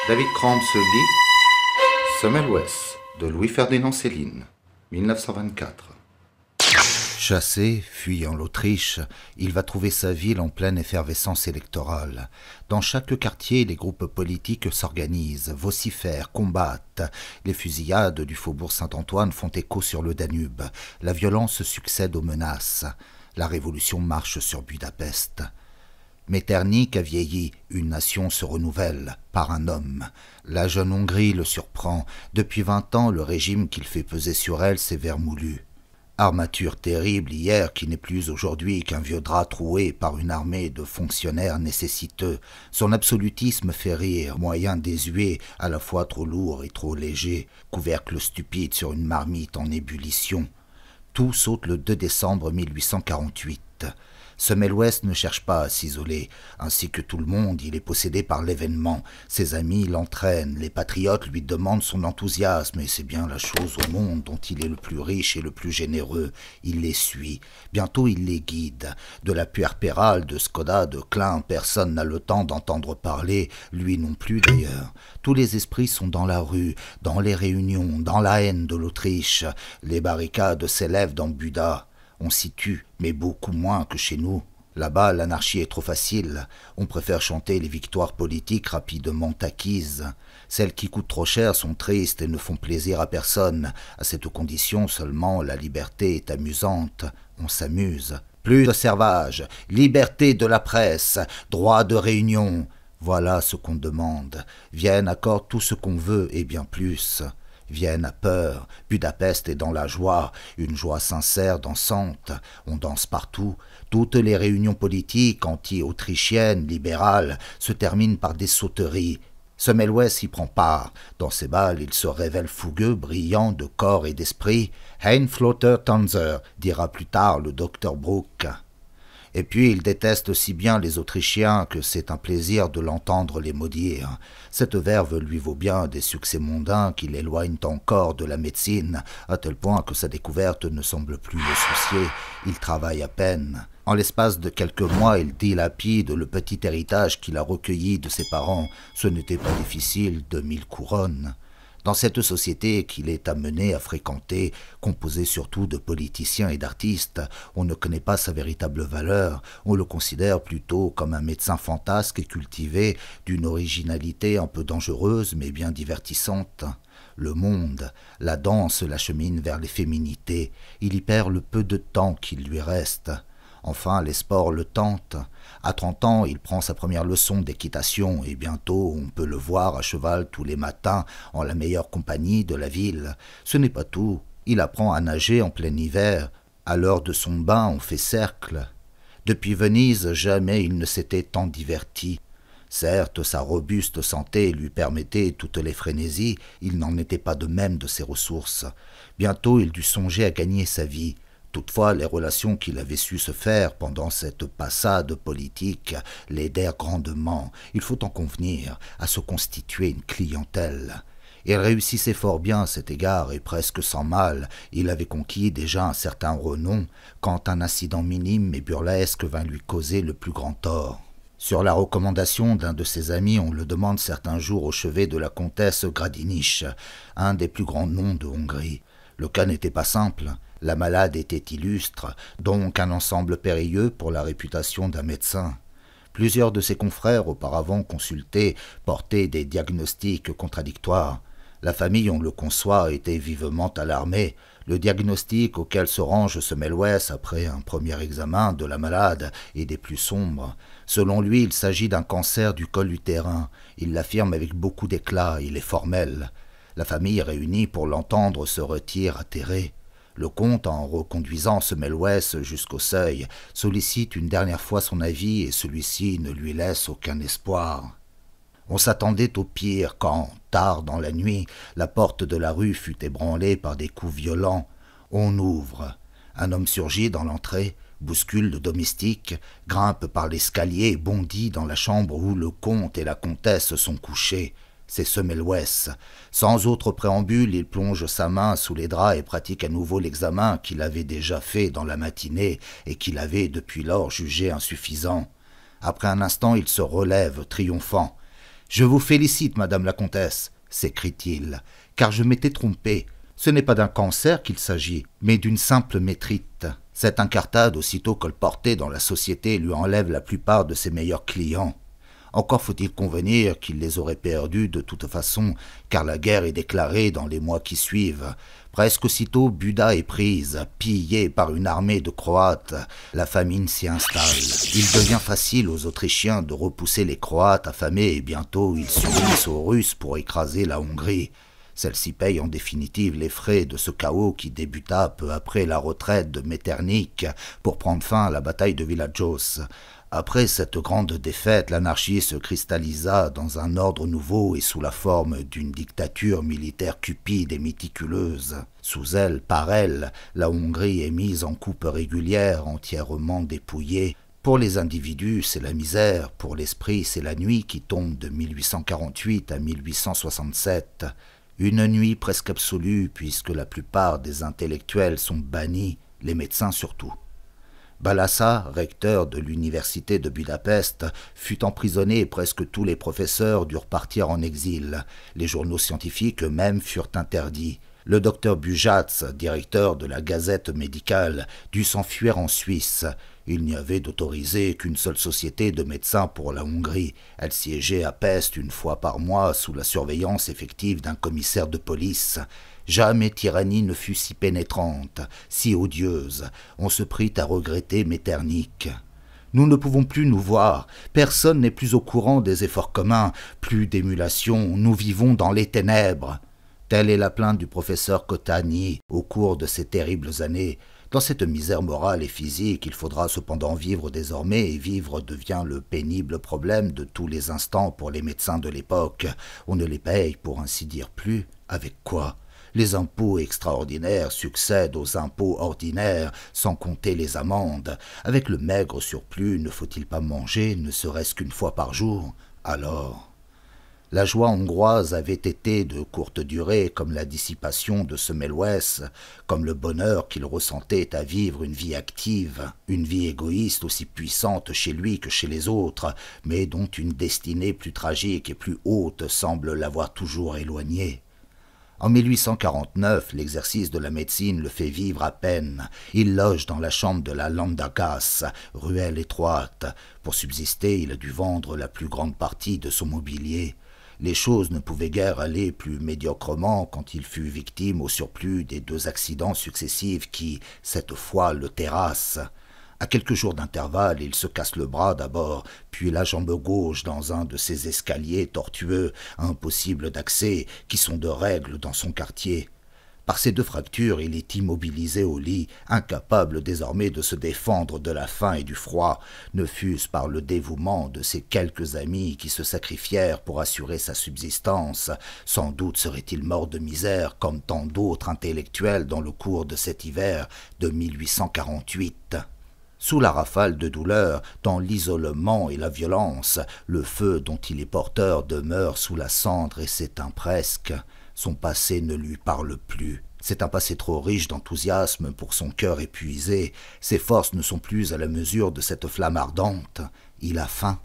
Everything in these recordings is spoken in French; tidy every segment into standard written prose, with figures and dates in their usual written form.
David Cramp se lit Semmelweis de Louis-Ferdinand Céline, 1924. Chassé, fuyant l'Autriche, il va trouver sa ville en pleine effervescence électorale. Dans chaque quartier, les groupes politiques s'organisent, vocifèrent, combattent. Les fusillades du faubourg Saint-Antoine font écho sur le Danube. La violence succède aux menaces. La révolution marche sur Budapest. Metternich a vieilli, une nation se renouvelle, par un homme. La jeune Hongrie le surprend. Depuis 20 ans, le régime qu'il fait peser sur elle s'est vermoulu. Armature terrible hier qui n'est plus aujourd'hui qu'un vieux drap troué par une armée de fonctionnaires nécessiteux. Son absolutisme fait rire, moyen désuet, à la fois trop lourd et trop léger, couvercle stupide sur une marmite en ébullition. Tout saute le 2 décembre 1848. Semmelweis ne cherche pas à s'isoler. Ainsi que tout le monde, il est possédé par l'événement. Ses amis l'entraînent, les patriotes lui demandent son enthousiasme, et c'est bien la chose au monde dont il est le plus riche et le plus généreux. Il les suit. Bientôt il les guide. De la puerpérale, de Skoda, de Klein, personne n'a le temps d'entendre parler, lui non plus d'ailleurs. Tous les esprits sont dans la rue, dans les réunions, dans la haine de l'Autriche. Les barricades s'élèvent dans Buda. On s'y tue, mais beaucoup moins que chez nous. Là-bas, l'anarchie est trop facile. On préfère chanter les victoires politiques rapidement acquises. Celles qui coûtent trop cher sont tristes et ne font plaisir à personne. À cette condition seulement, la liberté est amusante. On s'amuse. Plus de servage, liberté de la presse, droit de réunion. Voilà ce qu'on demande. Vienne accorde tout ce qu'on veut et bien plus. Vienne a peur, Budapest est dans la joie, une joie sincère, dansante, on danse partout. Toutes les réunions politiques, anti-autrichiennes, libérales, se terminent par des sauteries. Semmelweis y prend part. Dans ces bals, il se révèle fougueux, brillant de corps et d'esprit. Ein flotter Tanzer, dira plus tard le docteur Bruck. Et puis il déteste si bien les Autrichiens que c'est un plaisir de l'entendre les maudire. Cette verve lui vaut bien des succès mondains qui l'éloignent encore de la médecine, à tel point que sa découverte ne semble plus le soucier. Il travaille à peine. En l'espace de quelques mois, il dilapide le petit héritage qu'il a recueilli de ses parents. Ce n'était pas difficile, 2000 couronnes. Dans cette société qu'il est amené à fréquenter, composée surtout de politiciens et d'artistes, on ne connaît pas sa véritable valeur, on le considère plutôt comme un médecin fantasque et cultivé, d'une originalité un peu dangereuse mais bien divertissante. Le monde, la danse l'achemine vers les féminités, il y perd le peu de temps qu'il lui reste. Enfin, les sports le tentent. À 30 ans, il prend sa première leçon d'équitation et bientôt on peut le voir à cheval tous les matins en la meilleure compagnie de la ville. Ce n'est pas tout. Il apprend à nager en plein hiver. À l'heure de son bain, on fait cercle. Depuis Venise, jamais il ne s'était tant diverti. Certes, sa robuste santé lui permettait toutes les frénésies, il n'en était pas de même de ses ressources. Bientôt, il dut songer à gagner sa vie. Toutefois, les relations qu'il avait su se faire pendant cette passade politique l'aidèrent grandement, il faut en convenir, à se constituer une clientèle. Il réussissait fort bien à cet égard et presque sans mal, il avait conquis déjà un certain renom quand un incident minime et burlesque vint lui causer le plus grand tort. Sur la recommandation d'un de ses amis, on le demande certains jours au chevet de la comtesse Gradinich, un des plus grands noms de Hongrie. Le cas n'était pas simple. La malade était illustre, donc un ensemble périlleux pour la réputation d'un médecin. Plusieurs de ses confrères, auparavant consultés, portaient des diagnostics contradictoires. La famille, on le conçoit, était vivement alarmée. Le diagnostic auquel se range Semmelweis après un premier examen de la malade est des plus sombres. Selon lui, il s'agit d'un cancer du col utérin. Il l'affirme avec beaucoup d'éclat, il est formel. La famille réunie pour l'entendre se retire atterrée. Le comte, en reconduisant Semmelweis jusqu'au seuil, sollicite une dernière fois son avis et celui-ci ne lui laisse aucun espoir. On s'attendait au pire quand, tard dans la nuit, la porte de la rue fut ébranlée par des coups violents. On ouvre. Un homme surgit dans l'entrée, bouscule le domestique, grimpe par l'escalier et bondit dans la chambre où le comte et la comtesse sont couchés. C'est Semmelweis. Sans autre préambule, il plonge sa main sous les draps et pratique à nouveau l'examen qu'il avait déjà fait dans la matinée et qu'il avait depuis lors jugé insuffisant. Après un instant, il se relève, triomphant. « Je vous félicite, madame la comtesse !» s'écrie-t-il, « car je m'étais trompé. Ce n'est pas d'un cancer qu'il s'agit, mais d'une simple métrite. Cette incartade, aussitôt colportée dans la société, lui enlève la plupart de ses meilleurs clients. Encore faut-il convenir qu'il les aurait perdus de toute façon, car la guerre est déclarée dans les mois qui suivent. Presque aussitôt, Buda est prise, pillée par une armée de Croates. La famine s'y installe. Il devient facile aux Autrichiens de repousser les Croates affamés et bientôt ils s'unissent aux Russes pour écraser la Hongrie. Celle-ci paye en définitive les frais de ce chaos qui débuta peu après la retraite de Metternich pour prendre fin à la bataille de Villajos. Après cette grande défaite, l'anarchie se cristallisa dans un ordre nouveau et sous la forme d'une dictature militaire cupide et méticuleuse. Sous elle, par elle, la Hongrie est mise en coupe régulière, entièrement dépouillée. Pour les individus, c'est la misère, pour l'esprit, c'est la nuit qui tombe de 1848 à 1867. Une nuit presque absolue, puisque la plupart des intellectuels sont bannis, les médecins surtout. Balassa, recteur de l'université de Budapest, fut emprisonné et presque tous les professeurs durent partir en exil. Les journaux scientifiques eux-mêmes furent interdits. Le docteur Bujats, directeur de la Gazette médicale, dut s'enfuir en Suisse. Il n'y avait d'autorisé qu'une seule société de médecins pour la Hongrie. Elle siégeait à Pest une fois par mois sous la surveillance effective d'un commissaire de police. Jamais tyrannie ne fut si pénétrante, si odieuse. On se prit à regretter Metternich. Nous ne pouvons plus nous voir. Personne n'est plus au courant des efforts communs. Plus d'émulation. Nous vivons dans les ténèbres. Telle est la plainte du professeur Kotani au cours de ces terribles années. Dans cette misère morale et physique, il faudra cependant vivre désormais, et vivre devient le pénible problème de tous les instants pour les médecins de l'époque. On ne les paye, pour ainsi dire, plus. Avec quoi ? Les impôts extraordinaires succèdent aux impôts ordinaires, sans compter les amendes. Avec le maigre surplus, ne faut-il pas manger, ne serait-ce qu'une fois par jour ? Alors, la joie hongroise avait été de courte durée, comme la dissipation de Semmelweis, comme le bonheur qu'il ressentait à vivre une vie active, une vie égoïste aussi puissante chez lui que chez les autres, mais dont une destinée plus tragique et plus haute semble l'avoir toujours éloigné. En 1849, l'exercice de la médecine le fait vivre à peine. Il loge dans la chambre de la Landagasse, ruelle étroite. Pour subsister, il a dû vendre la plus grande partie de son mobilier. Les choses ne pouvaient guère aller plus médiocrement quand il fut victime au surplus des 2 accidents successifs qui, cette fois, le terrassent. À quelques jours d'intervalle, il se casse le bras d'abord, puis la jambe gauche dans un de ces escaliers tortueux, impossibles d'accès, qui sont de règle dans son quartier. Par ces 2 fractures, il est immobilisé au lit, incapable désormais de se défendre de la faim et du froid, ne fût-ce par le dévouement de ses quelques amis qui se sacrifièrent pour assurer sa subsistance. Sans doute serait-il mort de misère, comme tant d'autres intellectuels dans le cours de cet hiver de 1848. Sous la rafale de douleur, dans l'isolement et la violence, le feu dont il est porteur demeure sous la cendre et s'éteint presque. Son passé ne lui parle plus. C'est un passé trop riche d'enthousiasme pour son cœur épuisé. Ses forces ne sont plus à la mesure de cette flamme ardente. Il a faim.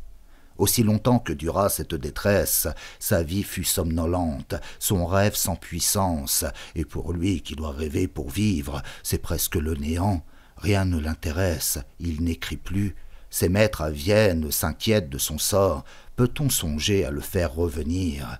Aussi longtemps que dura cette détresse, sa vie fut somnolente, son rêve sans puissance, et pour lui qui doit rêver pour vivre, c'est presque le néant. Rien ne l'intéresse, il n'écrit plus. Ses maîtres à Vienne s'inquiètent de son sort. Peut-on songer à le faire revenir ?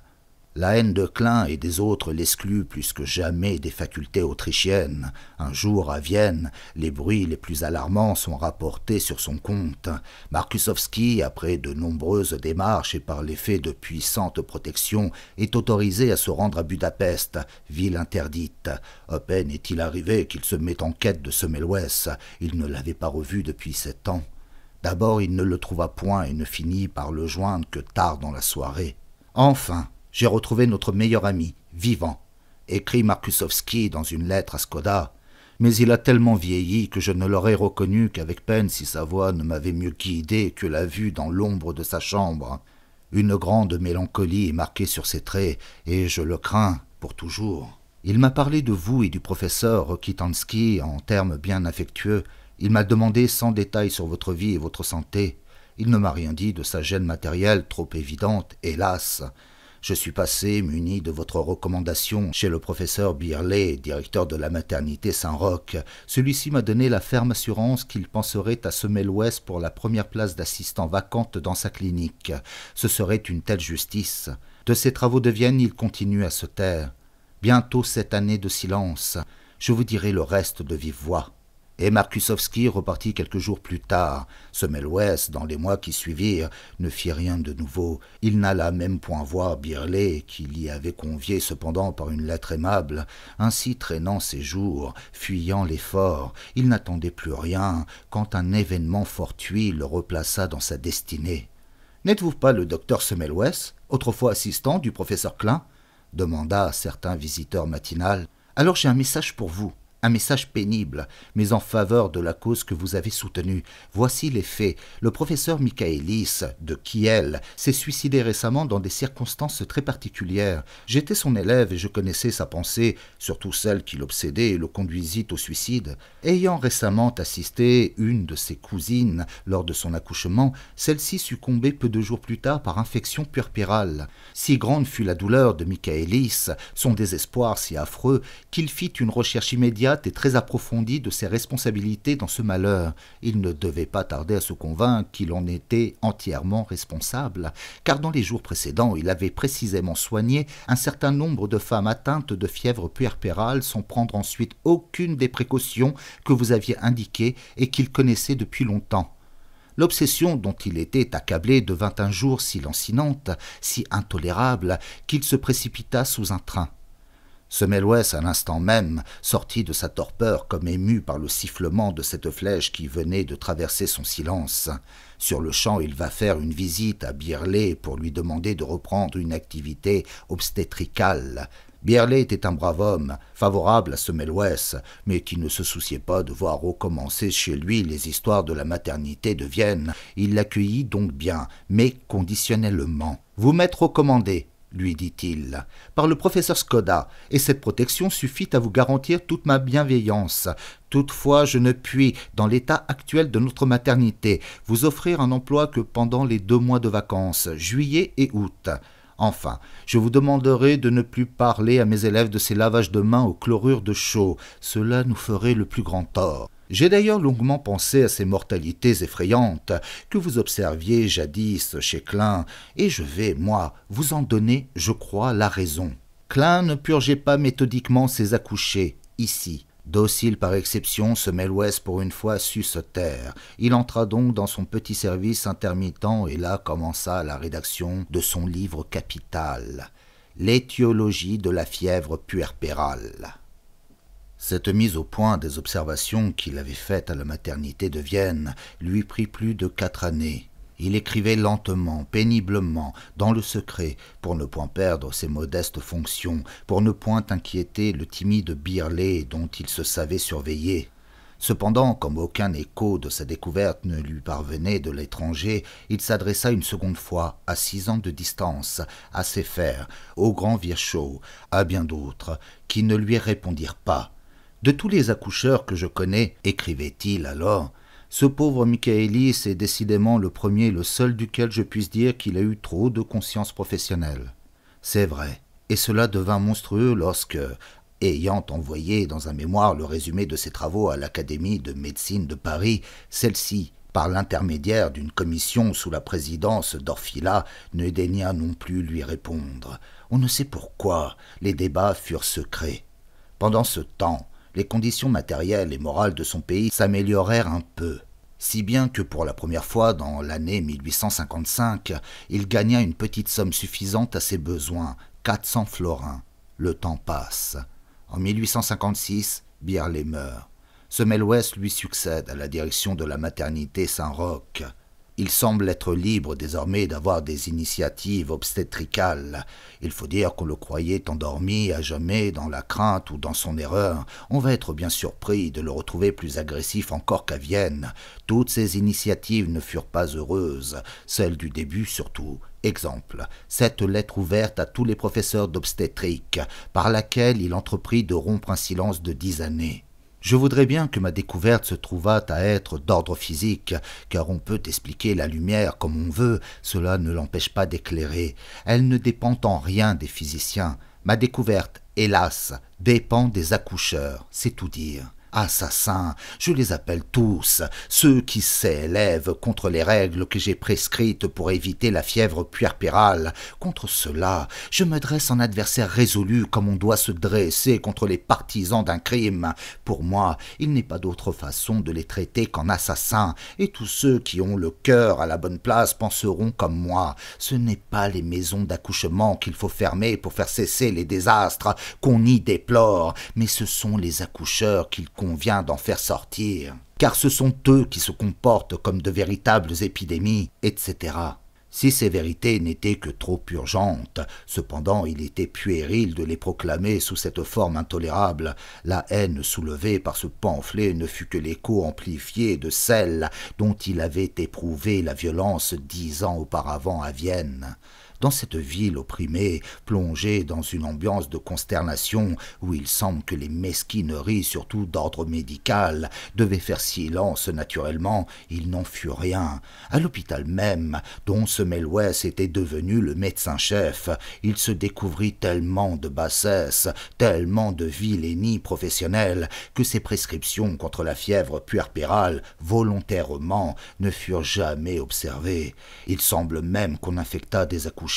La haine de Klein et des autres l'exclut plus que jamais des facultés autrichiennes. Un jour, à Vienne, les bruits les plus alarmants sont rapportés sur son compte. Markusowski, après de nombreuses démarches et par l'effet de puissantes protections, est autorisé à se rendre à Budapest, ville interdite. À peine est-il arrivé qu'il se met en quête de Semmelweis. Il ne l'avait pas revu depuis 7 ans. D'abord, il ne le trouva point et ne finit par le joindre que tard dans la soirée. Enfin, j'ai retrouvé notre meilleur ami, vivant, écrit Markusowski dans une lettre à Skoda, mais il a tellement vieilli que je ne l'aurais reconnu qu'avec peine si sa voix ne m'avait mieux guidé que la vue dans l'ombre de sa chambre. Une grande mélancolie est marquée sur ses traits, et je le crains pour toujours. Il m'a parlé de vous et du professeur Rokitansky en termes bien affectueux. Il m'a demandé sans détail sur votre vie et votre santé. Il ne m'a rien dit de sa gêne matérielle trop évidente, hélas. Je suis passé, muni de votre recommandation, chez le professeur Birley, directeur de la maternité Saint-Roch. Celui-ci m'a donné la ferme assurance qu'il penserait à Semmelweis pour la première place d'assistant vacante dans sa clinique. Ce serait une telle justice. De ses travaux de Vienne, il continue à se taire. Bientôt 7 années de silence. Je vous dirai le reste de vive voix. Et Markusowski repartit quelques jours plus tard. Semmelweis, dans les mois qui suivirent, ne fit rien de nouveau. Il n'alla même point voir Birley, qui l'y avait convié cependant par une lettre aimable. Ainsi traînant ses jours, fuyant l'effort, il n'attendait plus rien, quand un événement fortuit le replaça dans sa destinée. « N'êtes-vous pas le docteur Semmelweis, autrefois assistant du professeur Klein ?» demanda certain visiteur matinal. « Alors j'ai un message pour vous. » Un message pénible, mais en faveur de la cause que vous avez soutenue. Voici les faits. Le professeur Michaelis, de Kiel, s'est suicidé récemment dans des circonstances très particulières. J'étais son élève et je connaissais sa pensée, surtout celle qui l'obsédait et le conduisit au suicide. Ayant récemment assisté une de ses cousines lors de son accouchement, celle-ci succombait peu de jours plus tard par infection puerpérale. Si grande fut la douleur de Michaelis, son désespoir si affreux, qu'il fit une recherche immédiate et très approfondie de ses responsabilités dans ce malheur. Il ne devait pas tarder à se convaincre qu'il en était entièrement responsable, car dans les jours précédents, il avait précisément soigné un certain nombre de femmes atteintes de fièvre puerpérale sans prendre ensuite aucune des précautions que vous aviez indiquées et qu'il connaissait depuis longtemps. L'obsession dont il était accablé devint un jour si lancinante, si intolérable, qu'il se précipita sous un train. Semmelweis, à l'instant même, sortit de sa torpeur comme ému par le sifflement de cette flèche qui venait de traverser son silence. Sur le champ, il va faire une visite à Birley pour lui demander de reprendre une activité obstétricale. Birley était un brave homme, favorable à Semmelweis, mais qui ne se souciait pas de voir recommencer chez lui les histoires de la maternité de Vienne. Il l'accueillit donc bien, mais conditionnellement. « Vous m'êtes recommandé », lui dit-il, par le professeur Skoda, et cette protection suffit à vous garantir toute ma bienveillance. Toutefois, je ne puis, dans l'état actuel de notre maternité, vous offrir un emploi que pendant les 2 mois de vacances, juillet et août. Enfin, je vous demanderai de ne plus parler à mes élèves de ces lavages de mains au chlorure de chaux. Cela nous ferait le plus grand tort. J'ai d'ailleurs longuement pensé à ces mortalités effrayantes que vous observiez jadis chez Klein, et je vais, moi, vous en donner, je crois, la raison. Klein ne purgeait pas méthodiquement ses accouchés, ici. Docile par exception, Semmelweis pour une fois sut se taire. Il entra donc dans son petit service intermittent et là commença la rédaction de son livre capital, L'étiologie de la fièvre puerpérale. Cette mise au point des observations qu'il avait faites à la maternité de Vienne lui prit plus de 4 années. Il écrivait lentement, péniblement, dans le secret, pour ne point perdre ses modestes fonctions, pour ne point inquiéter le timide Birley dont il se savait surveillé. Cependant, comme aucun écho de sa découverte ne lui parvenait de l'étranger, il s'adressa une seconde fois, à 6 ans de distance, à ses fers, au grand Virchow, à bien d'autres, qui ne lui répondirent pas. « De tous les accoucheurs que je connais, écrivait-il alors, ce pauvre Michaelis est décidément le premier et le seul duquel je puisse dire qu'il a eu trop de conscience professionnelle. C'est vrai, et cela devint monstrueux lorsque, ayant envoyé dans un mémoire le résumé de ses travaux à l'Académie de médecine de Paris, celle-ci, par l'intermédiaire d'une commission sous la présidence d'Orfila, ne daigna non plus lui répondre. On ne sait pourquoi, les débats furent secrets. Pendant ce temps, les conditions matérielles et morales de son pays s'améliorèrent un peu, si bien que pour la première fois dans l'année 1855, il gagna une petite somme suffisante à ses besoins, 400 florins. Le temps passe. En 1856, Birley meurt. Semmelweis lui succède à la direction de la maternité Saint-Roch. Il semble être libre désormais d'avoir des initiatives obstétricales. Il faut dire qu'on le croyait endormi à jamais dans la crainte ou dans son erreur. On va être bien surpris de le retrouver plus agressif encore qu'à Vienne. Toutes ces initiatives ne furent pas heureuses, celles du début surtout. Exemple, cette lettre ouverte à tous les professeurs d'obstétrique, par laquelle il entreprit de rompre un silence de 10 années. Je voudrais bien que ma découverte se trouvât à être d'ordre physique, car on peut expliquer la lumière comme on veut, cela ne l'empêche pas d'éclairer. Elle ne dépend en rien des physiciens. Ma découverte, hélas, dépend des accoucheurs, c'est tout dire. Assassins, je les appelle tous, ceux qui s'élèvent contre les règles que j'ai prescrites pour éviter la fièvre puerpérale. Contre cela, je me dresse en adversaire résolu comme on doit se dresser contre les partisans d'un crime. Pour moi, il n'est pas d'autre façon de les traiter qu'en assassins, et tous ceux qui ont le cœur à la bonne place penseront comme moi. Ce n'est pas les maisons d'accouchement qu'il faut fermer pour faire cesser les désastres qu'on y déplore, mais ce sont les accoucheurs qu'il convient d'en faire sortir, car ce sont eux qui se comportent comme de véritables épidémies, etc. Si ces vérités n'étaient que trop urgentes, cependant il était puéril de les proclamer sous cette forme intolérable. La haine soulevée par ce pamphlet ne fut que l'écho amplifié de celle dont il avait éprouvé la violence 10 ans auparavant à Vienne. Dans cette ville opprimée, plongée dans une ambiance de consternation où il semble que les mesquineries, surtout d'ordre médical, devaient faire silence naturellement, il n'en fut rien. À l'hôpital même, dont Semmelweis était devenu le médecin-chef, il se découvrit tellement de bassesse, tellement de vilainie professionnelle, que ses prescriptions contre la fièvre puerpérale, volontairement, ne furent jamais observées. Il semble même qu'on infecta des accouchements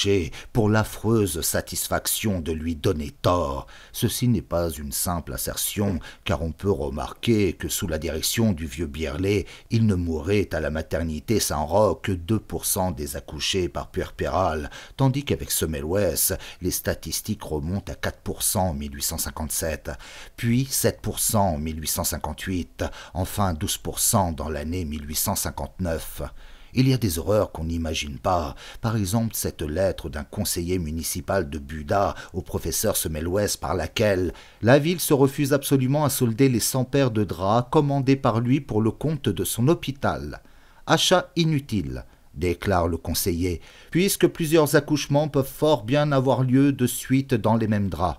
pour l'affreuse satisfaction de lui donner tort. Ceci n'est pas une simple assertion, car on peut remarquer que sous la direction du vieux Birlet, il ne mourait à la maternité Saint-Roch que 2% des accouchés par puerpérale, tandis qu'avec Semmelweis, les statistiques remontent à 4% en 1857, puis 7% en 1858, enfin 12% dans l'année 1859. Il y a des horreurs qu'on n'imagine pas. Par exemple, cette lettre d'un conseiller municipal de Buda au professeur Semmelweis par laquelle la ville se refuse absolument à solder les 100 paires de draps commandés par lui pour le compte de son hôpital. Achat inutile, déclare le conseiller, puisque plusieurs accouchements peuvent fort bien avoir lieu de suite dans les mêmes draps.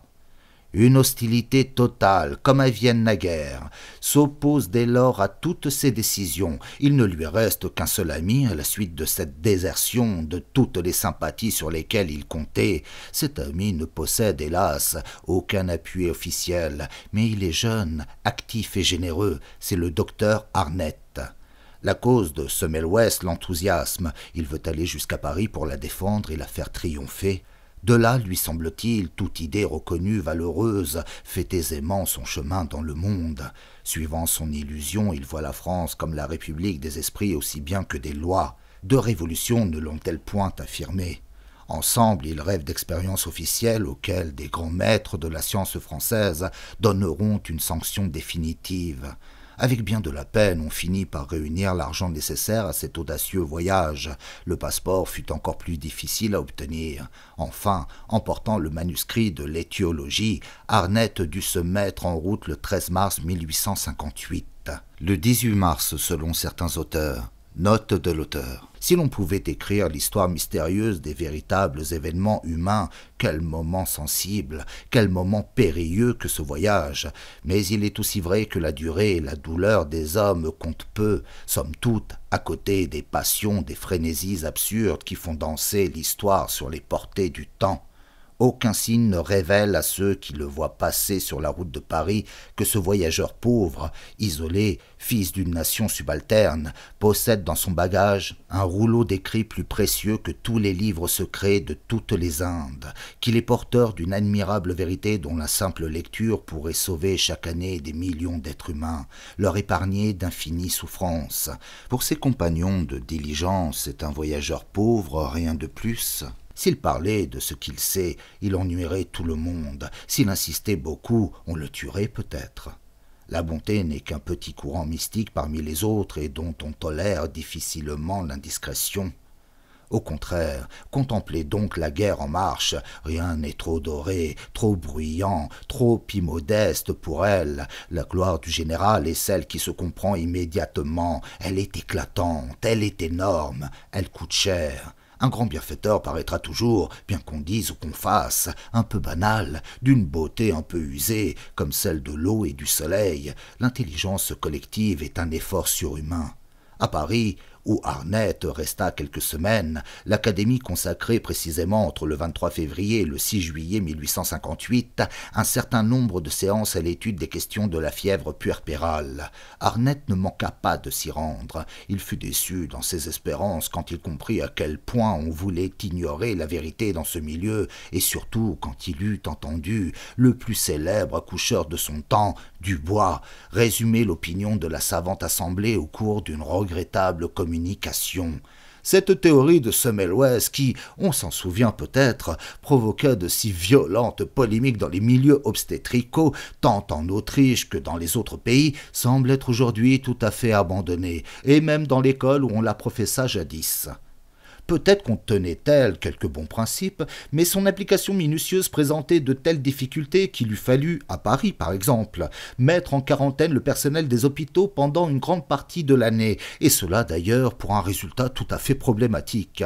Une hostilité totale, comme à Vienne naguère, s'oppose dès lors à toutes ces décisions. Il ne lui reste qu'un seul ami à la suite de cette désertion de toutes les sympathies sur lesquelles il comptait. Cet ami ne possède, hélas, aucun appui officiel, mais il est jeune, actif et généreux. C'est le docteur Arnett. La cause de Semmelweis l'enthousiasme. Il veut aller jusqu'à Paris pour la défendre et la faire triompher. De là, lui semble-t-il, toute idée reconnue valeureuse fait aisément son chemin dans le monde. Suivant son illusion, il voit la France comme la république des esprits aussi bien que des lois. Deux révolutions ne l'ont-elles point affirmé. Ensemble, ils rêvent d'expériences officielles auxquelles des grands maîtres de la science française donneront une sanction définitive. Avec bien de la peine, on finit par réunir l'argent nécessaire à cet audacieux voyage. Le passeport fut encore plus difficile à obtenir. Enfin, emportant le manuscrit de l'étiologie, Arnett dut se mettre en route le 13 mars 1858. Le 18 mars, selon certains auteurs. Note de l'auteur. Si l'on pouvait écrire l'histoire mystérieuse des véritables événements humains, quel moment sensible, quel moment périlleux que ce voyage. Mais il est aussi vrai que la durée et la douleur des hommes comptent peu, somme toute, à côté des passions, des frénésies absurdes qui font danser l'histoire sur les portées du temps. Aucun signe ne révèle à ceux qui le voient passer sur la route de Paris que ce voyageur pauvre, isolé, fils d'une nation subalterne, possède dans son bagage un rouleau d'écrits plus précieux que tous les livres secrets de toutes les Indes, qu'il est porteur d'une admirable vérité dont la simple lecture pourrait sauver chaque année des millions d'êtres humains, leur épargner d'infinies souffrances. Pour ses compagnons de diligence, c'est un voyageur pauvre, rien de plus. S'il parlait de ce qu'il sait, il ennuierait tout le monde. S'il insistait beaucoup, on le tuerait peut-être. La bonté n'est qu'un petit courant mystique parmi les autres et dont on tolère difficilement l'indiscrétion. Au contraire, contemplez donc la guerre en marche. Rien n'est trop doré, trop bruyant, trop immodeste pour elle. La gloire du général est celle qui se comprend immédiatement. Elle est éclatante, elle est énorme, elle coûte cher. Un grand bienfaiteur paraîtra toujours, bien qu'on dise ou qu'on fasse, un peu banal, d'une beauté un peu usée, comme celle de l'eau et du soleil. L'intelligence collective est un effort surhumain. À Paris, où Arnett resta quelques semaines, l'Académie consacrait précisément entre le 23 février et le 6 juillet 1858 un certain nombre de séances à l'étude des questions de la fièvre puerpérale. Arnett ne manqua pas de s'y rendre. Il fut déçu dans ses espérances quand il comprit à quel point on voulait ignorer la vérité dans ce milieu, et surtout quand il eut entendu le plus célèbre accoucheur de son temps, Dubois, résumer l'opinion de la savante assemblée au cours d'une regrettable communication. Cette théorie de Semmelweis qui, on s'en souvient peut-être, provoqua de si violentes polémiques dans les milieux obstétricaux, tant en Autriche que dans les autres pays, semble être aujourd'hui tout à fait abandonnée, et même dans l'école où on la professa jadis. Peut-être contenait-elle quelques bons principes, mais son application minutieuse présentait de telles difficultés qu'il eût fallu, à Paris par exemple, mettre en quarantaine le personnel des hôpitaux pendant une grande partie de l'année, et cela d'ailleurs pour un résultat tout à fait problématique.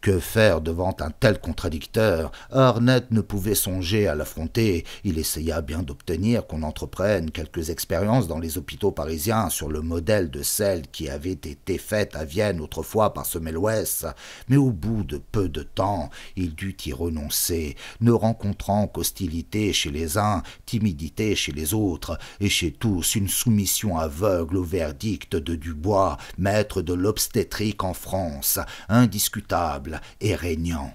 Que faire devant un tel contradicteur? Arnett ne pouvait songer à l'affronter. Il essaya bien d'obtenir qu'on entreprenne quelques expériences dans les hôpitaux parisiens sur le modèle de celles qui avaient été faites à Vienne autrefois par Semmelweis, mais au bout de peu de temps, il dut y renoncer, ne rencontrant qu'hostilité chez les uns, timidité chez les autres, et chez tous une soumission aveugle au verdict de Dubois, maître de l'obstétrique en France, indiscutable et régnant.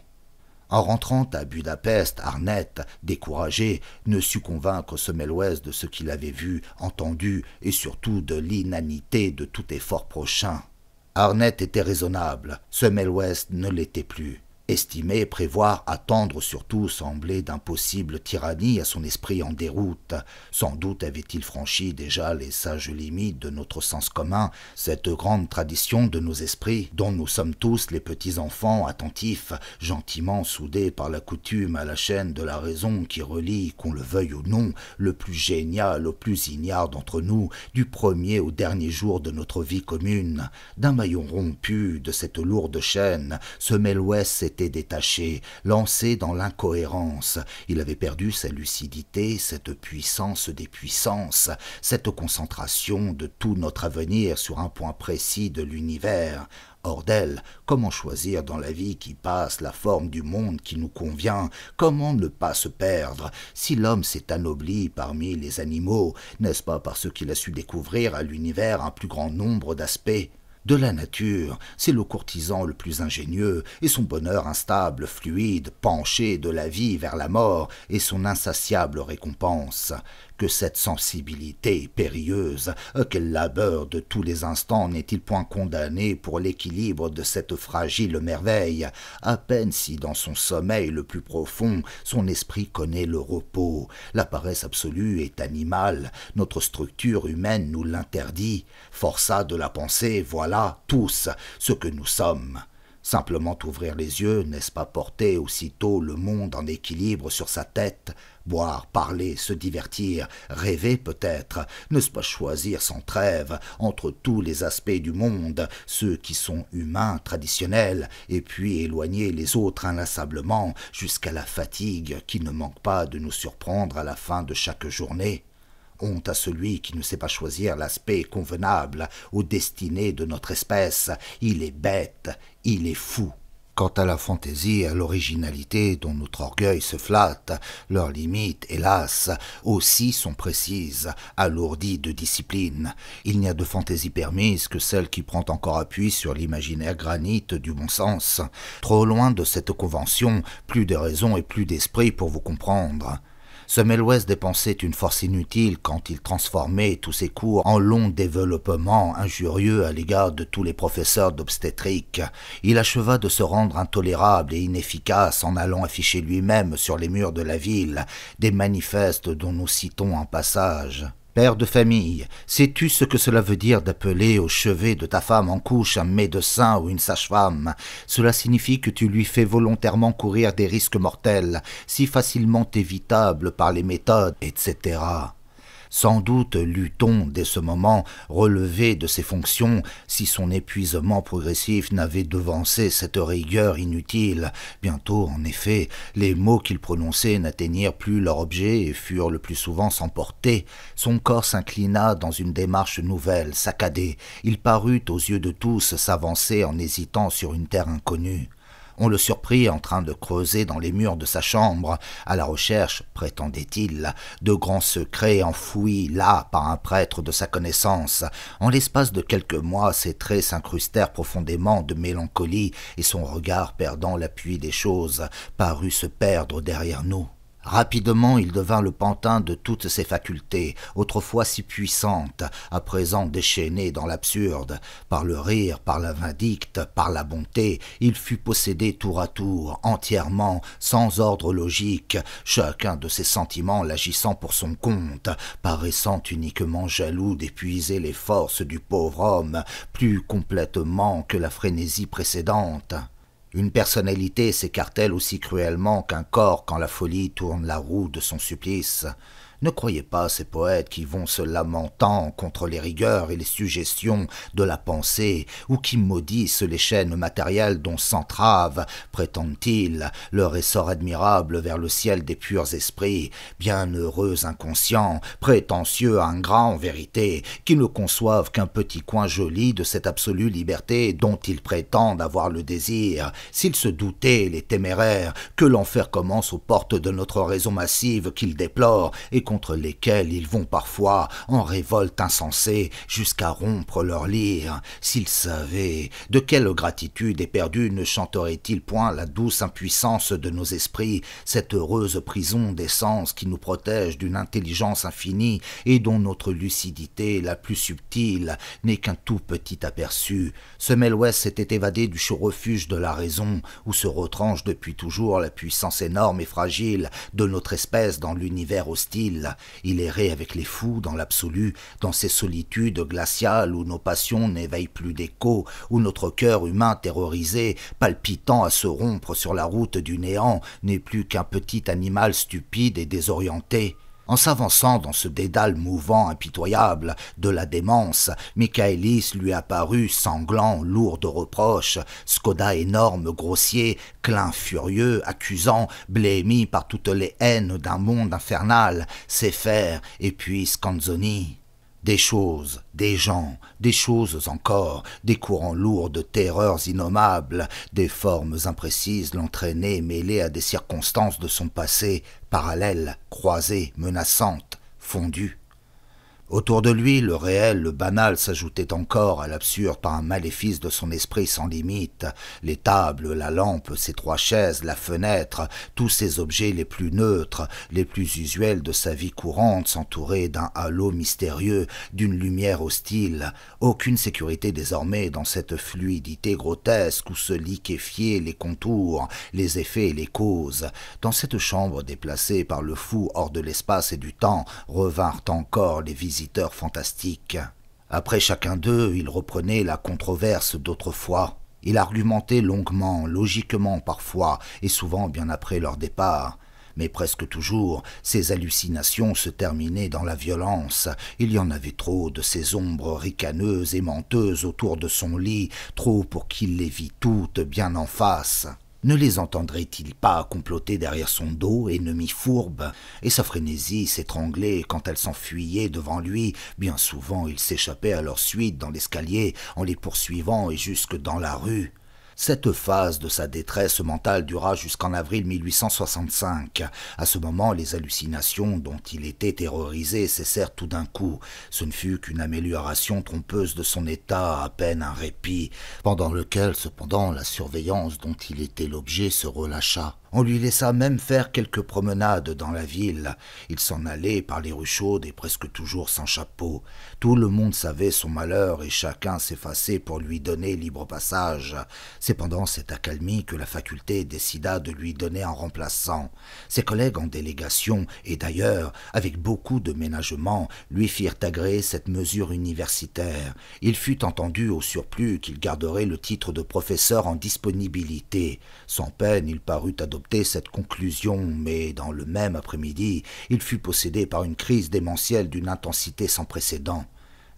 En rentrant à Budapest, Arnett, découragé, ne sut convaincre Semmelweis de ce qu'il avait vu, entendu, et surtout de l'inanité de tout effort prochain. Arnett était raisonnable, Semmelweis ne l'était plus. Estimer, prévoir, attendre surtout semblait d'impossible tyrannie à son esprit en déroute. Sans doute avait-il franchi déjà les sages limites de notre sens commun, cette grande tradition de nos esprits, dont nous sommes tous les petits enfants attentifs, gentiment soudés par la coutume à la chaîne de la raison qui relie, qu'on le veuille ou non, le plus génial au plus ignare d'entre nous, du premier au dernier jour de notre vie commune. D'un maillon rompu de cette lourde chaîne, Semmelweis s'était détaché, lancé dans l'incohérence. Il avait perdu sa lucidité, cette puissance des puissances, cette concentration de tout notre avenir sur un point précis de l'univers. Hors d'elle, comment choisir dans la vie qui passe la forme du monde qui nous convient? Comment ne pas se perdre? Si l'homme s'est anobli parmi les animaux, n'est-ce pas parce qu'il a su découvrir à l'univers un plus grand nombre d'aspects? De la nature, c'est le courtisan le plus ingénieux, et son bonheur instable, fluide, penché de la vie vers la mort, et son insatiable récompense. Que cette sensibilité périlleuse, quel labeur de tous les instants n'est-il point condamné pour l'équilibre de cette fragile merveille, à peine si dans son sommeil le plus profond, son esprit connaît le repos. La paresse absolue est animale, notre structure humaine nous l'interdit. Forçat de la pensée, voilà, tous, ce que nous sommes. Simplement ouvrir les yeux, n'est-ce pas porter aussitôt le monde en équilibre sur sa tête? Boire, parler, se divertir, rêver peut-être, n'est-ce pas choisir sans trêve entre tous les aspects du monde, ceux qui sont humains, traditionnels, et puis éloigner les autres inlassablement jusqu'à la fatigue qui ne manque pas de nous surprendre à la fin de chaque journée? Honte à celui qui ne sait pas choisir l'aspect convenable aux destinées de notre espèce. Il est bête, il est fou. Quant à la fantaisie et à l'originalité dont notre orgueil se flatte, leurs limites, hélas, aussi sont précises, alourdies de discipline. Il n'y a de fantaisie permise que celle qui prend encore appui sur l'imaginaire granite du bon sens. Trop loin de cette convention, plus de raison et plus d'esprit pour vous comprendre. Semmelweis dépensait une force inutile quand il transformait tous ses cours en longs développements injurieux à l'égard de tous les professeurs d'obstétrique. Il acheva de se rendre intolérable et inefficace en allant afficher lui-même sur les murs de la ville des manifestes dont nous citons un passage. Père de famille, sais-tu ce que cela veut dire d'appeler au chevet de ta femme en couche un médecin ou une sage-femme? Cela signifie que tu lui fais volontairement courir des risques mortels, si facilement évitables par les méthodes, etc. Sans doute l'eût-on, dès ce moment, relevé de ses fonctions si son épuisement progressif n'avait devancé cette rigueur inutile. Bientôt, en effet, les mots qu'il prononçait n'atteignirent plus leur objet et furent le plus souvent s'emporter. Son corps s'inclina dans une démarche nouvelle, saccadée. Il parut aux yeux de tous s'avancer en hésitant sur une terre inconnue. On le surprit en train de creuser dans les murs de sa chambre, à la recherche, prétendait-il, de grands secrets enfouis là par un prêtre de sa connaissance. En l'espace de quelques mois, ses traits s'incrustèrent profondément de mélancolie, et son regard, perdant l'appui des choses, parut se perdre derrière nous. Rapidement, il devint le pantin de toutes ses facultés, autrefois si puissantes, à présent déchaînées dans l'absurde. Par le rire, par la vindicte, par la bonté, il fut possédé tour à tour, entièrement, sans ordre logique, chacun de ses sentiments l'agissant pour son compte, paraissant uniquement jaloux d'épuiser les forces du pauvre homme, plus complètement que la frénésie précédente. Une personnalité s'écarte-t-elle aussi cruellement qu'un corps quand la folie tourne la roue de son supplice? Ne croyez pas ces poètes qui vont se lamentant contre les rigueurs et les suggestions de la pensée, ou qui maudissent les chaînes matérielles dont s'entrave, prétendent-ils, leur essor admirable vers le ciel des purs esprits, bienheureux inconscients, prétentieux ingrats en vérité, qui ne conçoivent qu'un petit coin joli de cette absolue liberté dont ils prétendent avoir le désir. S'ils se doutaient, les téméraires, que l'enfer commence aux portes de notre raison massive qu'ils déplorent, et contre lesquels ils vont parfois, en révolte insensée, jusqu'à rompre leur lyre. S'ils savaient, de quelle gratitude éperdue ne chanteraient-ils point la douce impuissance de nos esprits, cette heureuse prison des sens qui nous protège d'une intelligence infinie et dont notre lucidité la plus subtile n'est qu'un tout petit aperçu. Semel West s'était évadé du chaud refuge de la raison, où se retranche depuis toujours la puissance énorme et fragile de notre espèce dans l'univers hostile. Il errait avec les fous dans l'absolu, dans ces solitudes glaciales où nos passions n'éveillent plus d'écho, où notre cœur humain terrorisé, palpitant à se rompre sur la route du néant, n'est plus qu'un petit animal stupide et désorienté. En s'avançant dans ce dédale mouvant impitoyable de la démence, Michaelis lui apparut sanglant, lourd de reproches, Skoda énorme, grossier, clin furieux, accusant, blémi par toutes les haines d'un monde infernal, Sefer et puis Scanzoni. Des choses, des gens, des choses encore, des courants lourds de terreurs innommables, des formes imprécises l'entraînaient mêlées à des circonstances de son passé, parallèles, croisées, menaçantes, fondues. Autour de lui, le réel, le banal s'ajoutait encore à l'absurde par un maléfice de son esprit sans limite. Les tables, la lampe, ses trois chaises, la fenêtre, tous ces objets les plus neutres, les plus usuels de sa vie courante s'entouraient d'un halo mystérieux, d'une lumière hostile. Aucune sécurité désormais dans cette fluidité grotesque où se liquéfiaient les contours, les effets et les causes. Dans cette chambre déplacée par le fou hors de l'espace et du temps revinrent encore les visiteurs fantastiques. Après chacun d'eux, il reprenait la controverse d'autrefois. Il argumentait longuement, logiquement parfois, et souvent bien après leur départ. Mais presque toujours, ces hallucinations se terminaient dans la violence. Il y en avait trop de ces ombres ricaneuses et menteuses autour de son lit, trop pour qu'il les vît toutes bien en face. Ne les entendrait-il pas comploter derrière son dos, ennemi fourbe? Et sa frénésie s'étranglait quand elles s'enfuyaient devant lui. Bien souvent, il s'échappait à leur suite dans l'escalier, en les poursuivant et jusque dans la rue. Cette phase de sa détresse mentale dura jusqu'en avril 1865. À ce moment, les hallucinations dont il était terrorisé cessèrent tout d'un coup. Ce ne fut qu'une amélioration trompeuse de son état, à peine un répit, pendant lequel, cependant, la surveillance dont il était l'objet se relâcha. On lui laissa même faire quelques promenades dans la ville. Il s'en allait par les rues chaudes et presque toujours sans chapeau. Tout le monde savait son malheur et chacun s'effaçait pour lui donner libre passage. C'est pendant cette accalmie que la faculté décida de lui donner un remplaçant. Ses collègues en délégation, et d'ailleurs avec beaucoup de ménagement, lui firent agréer cette mesure universitaire. Il fut entendu au surplus qu'il garderait le titre de professeur en disponibilité. Sans peine, il parut adopter adopté cette conclusion, mais dans le même après-midi, il fut possédé par une crise démentielle d'une intensité sans précédent.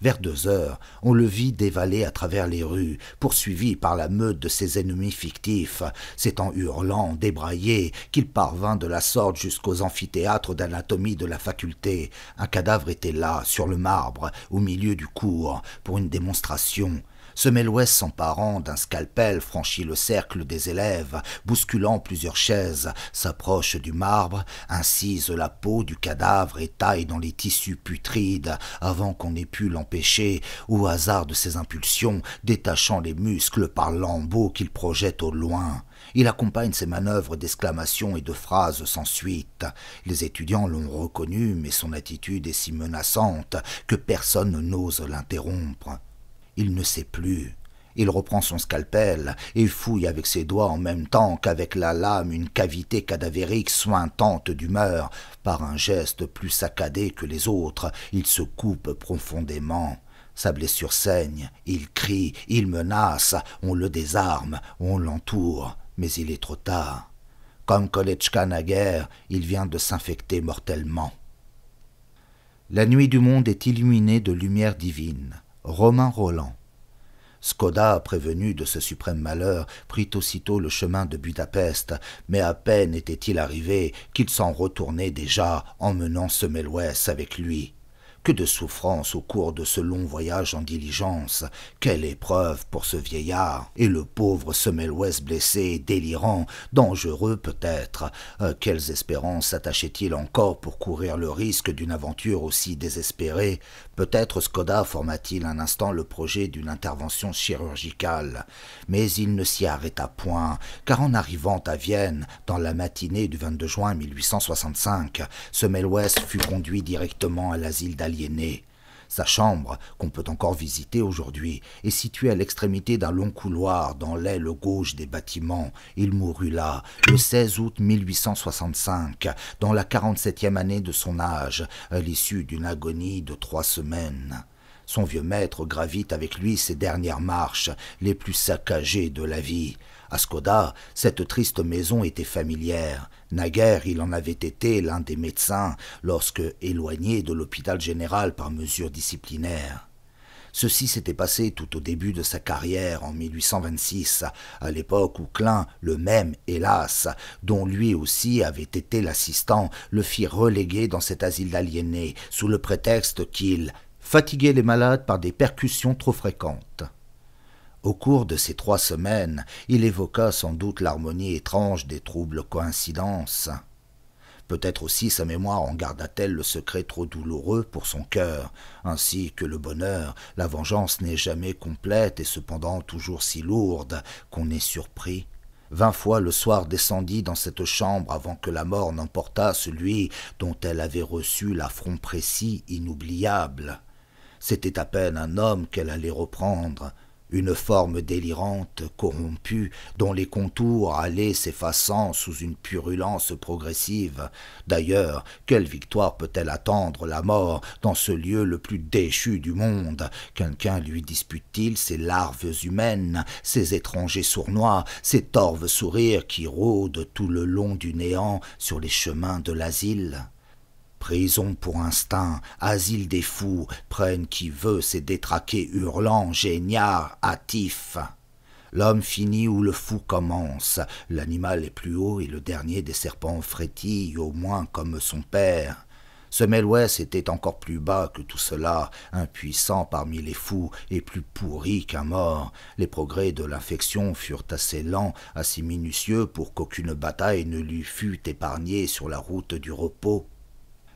Vers 2 heures, on le vit dévaler à travers les rues, poursuivi par la meute de ses ennemis fictifs. C'est en hurlant, débraillé, qu'il parvint de la sorte jusqu'aux amphithéâtres d'anatomie de la faculté. Un cadavre était là, sur le marbre, au milieu du cours, pour une démonstration. Semmelweis, s'emparant d'un scalpel, franchit le cercle des élèves, bousculant plusieurs chaises, s'approche du marbre, incise la peau du cadavre et taille dans les tissus putrides, avant qu'on ait pu l'empêcher, au hasard de ses impulsions, détachant les muscles par lambeaux qu'il projette au loin. Il accompagne ses manœuvres d'exclamations et de phrases sans suite. Les étudiants l'ont reconnu, mais son attitude est si menaçante que personne n'ose l'interrompre. Il ne sait plus. Il reprend son scalpel et fouille avec ses doigts en même temps qu'avec la lame une cavité cadavérique sointante d'humeur. Par un geste plus saccadé que les autres, il se coupe profondément. Sa blessure saigne, il crie, il menace, on le désarme, on l'entoure, mais il est trop tard. Comme Kolletchka naguère, il vient de s'infecter mortellement. La nuit du monde est illuminée de lumière divine. Romain Rolland. Skoda, prévenu de ce suprême malheur, prit aussitôt le chemin de Budapest, mais à peine était-il arrivé qu'il s'en retournait déjà, emmenant Semmelweis avec lui. Que de souffrance au cours de ce long voyage en diligence, quelle épreuve pour ce vieillard, et le pauvre Semmelweis blessé, délirant, dangereux peut-être. Quelles espérances s'attachait-il encore pour courir le risque d'une aventure aussi désespérée? Peut-être Skoda forma-t-il un instant le projet d'une intervention chirurgicale, mais il ne s'y arrêta point, car en arrivant à Vienne, dans la matinée du 22 juin 1865, Semmelweis fut conduit directement à l'asile d'aliénés. Sa chambre, qu'on peut encore visiter aujourd'hui, est située à l'extrémité d'un long couloir dans l'aile gauche des bâtiments. Il mourut là, le 16 août 1865, dans la 47e année de son âge, à l'issue d'une agonie de 3 semaines. Son vieux maître gravit avec lui ses dernières marches, les plus saccagées de la vie. À Skoda, cette triste maison était familière. Naguère, il en avait été l'un des médecins lorsque éloigné de l'hôpital général par mesure disciplinaire. Ceci s'était passé tout au début de sa carrière en 1826, à l'époque où Klein, le même, hélas, dont lui aussi avait été l'assistant, le fit reléguer dans cet asile d'aliénés, sous le prétexte qu'il fatiguait les malades par des percussions trop fréquentes. Au cours de ces 3 semaines, il évoqua sans doute l'harmonie étrange des troubles coïncidences. Peut-être aussi sa mémoire en garda-t-elle le secret trop douloureux pour son cœur, ainsi que le bonheur. La vengeance n'est jamais complète et cependant toujours si lourde qu'on est surpris. 20 fois le soir descendit dans cette chambre avant que la mort n'emportât celui dont elle avait reçu l'affront précis, inoubliable. C'était à peine un homme qu'elle allait reprendre, une forme délirante, corrompue, dont les contours allaient s'effaçant sous une purulence progressive. D'ailleurs, quelle victoire peut-elle attendre la mort dans ce lieu le plus déchu du monde? Quelqu'un lui dispute-t-il ces larves humaines, ces étrangers sournois, ces torves sourires qui rôdent tout le long du néant sur les chemins de l'asile? Prison pour instinct, asile des fous, prenne qui veut ces détraqués hurlants, géniards, hâtifs. L'homme finit où le fou commence, l'animal est plus haut et le dernier des serpents frétille au moins comme son père. Semmelweis était encore plus bas que tout cela, impuissant parmi les fous et plus pourri qu'un mort. Les progrès de l'infection furent assez lents, assez minutieux pour qu'aucune bataille ne lui fût épargnée sur la route du repos.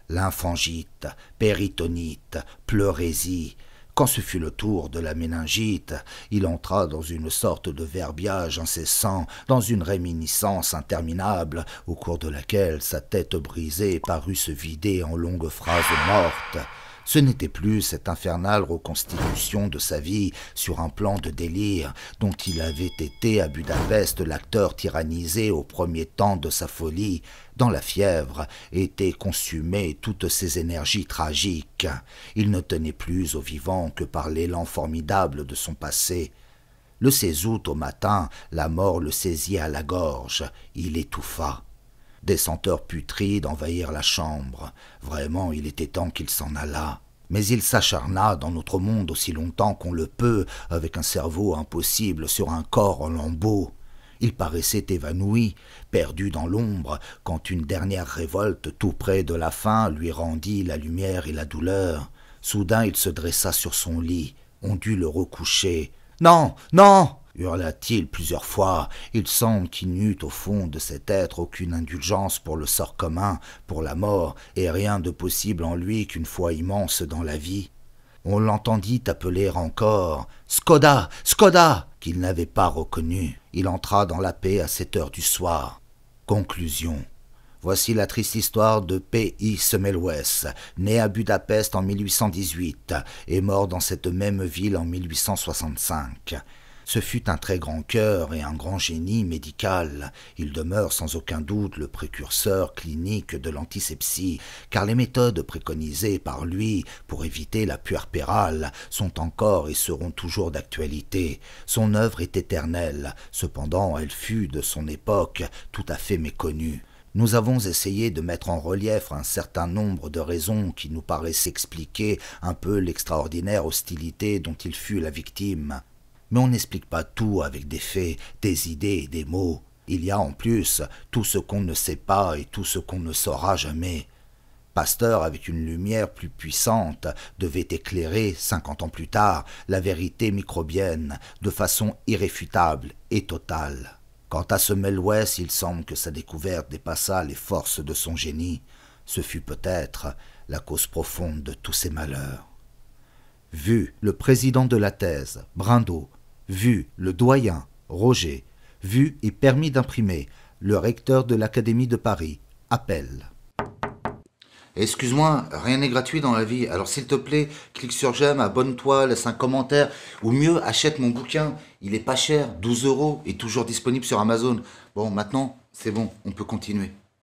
Lymphangite, péritonite, pleurésie. Quand ce fut le tour de la méningite, il entra dans une sorte de verbiage incessant, dans une réminiscence interminable, au cours de laquelle sa tête brisée parut se vider en longues phrases mortes. Ce n'était plus cette infernale reconstitution de sa vie sur un plan de délire dont il avait été à Budapest l'acteur tyrannisé au premier temps de sa folie. Dans la fièvre étaient consumées toutes ses énergies tragiques. Il ne tenait plus au vivant que par l'élan formidable de son passé. Le 16 août au matin, la mort le saisit à la gorge. Il étouffa. Des senteurs putrides envahirent la chambre. Vraiment, il était temps qu'il s'en allât. Mais il s'acharna dans notre monde aussi longtemps qu'on le peut, avec un cerveau impossible sur un corps en lambeaux. Il paraissait évanoui, perdu dans l'ombre, quand une dernière révolte tout près de la fin lui rendit la lumière et la douleur. Soudain il se dressa sur son lit. On dut le recoucher. « Non, non !» hurla-t-il plusieurs fois. Il semble qu'il n'eût au fond de cet être aucune indulgence pour le sort commun, pour la mort, et rien de possible en lui qu'une foi immense dans la vie. On l'entendit appeler encore « Skoda, Skoda !» qu'il n'avait pas reconnu. Il entra dans la paix à 7 heures du soir. Conclusion. Voici la triste histoire de P.I. Semmelweis, né à Budapest en 1818 et mort dans cette même ville en 1865. Ce fut un très grand cœur et un grand génie médical. Il demeure sans aucun doute le précurseur clinique de l'antisepsie, car les méthodes préconisées par lui pour éviter la puerpérale sont encore et seront toujours d'actualité. Son œuvre est éternelle, cependant elle fut de son époque tout à fait méconnue. Nous avons essayé de mettre en relief un certain nombre de raisons qui nous paraissent expliquer un peu l'extraordinaire hostilité dont il fut la victime. Mais on n'explique pas tout avec des faits, des idées et des mots. Il y a en plus tout ce qu'on ne sait pas et tout ce qu'on ne saura jamais. Pasteur, avec une lumière plus puissante, devait éclairer, 50 ans plus tard, la vérité microbienne, de façon irréfutable et totale. Quant à Semmelweis, il semble que sa découverte dépassa les forces de son génie. Ce fut peut-être la cause profonde de tous ses malheurs. Vu le président de la thèse, Brindot, vu le doyen, Roger, vu et permis d'imprimer, le recteur de l'Académie de Paris, appelle. Excuse-moi, rien n'est gratuit dans la vie, alors s'il te plaît, clique sur j'aime, abonne-toi, laisse un commentaire, ou mieux, achète mon bouquin, il est pas cher, 12 € et toujours disponible sur Amazon. Bon, maintenant, c'est bon, on peut continuer.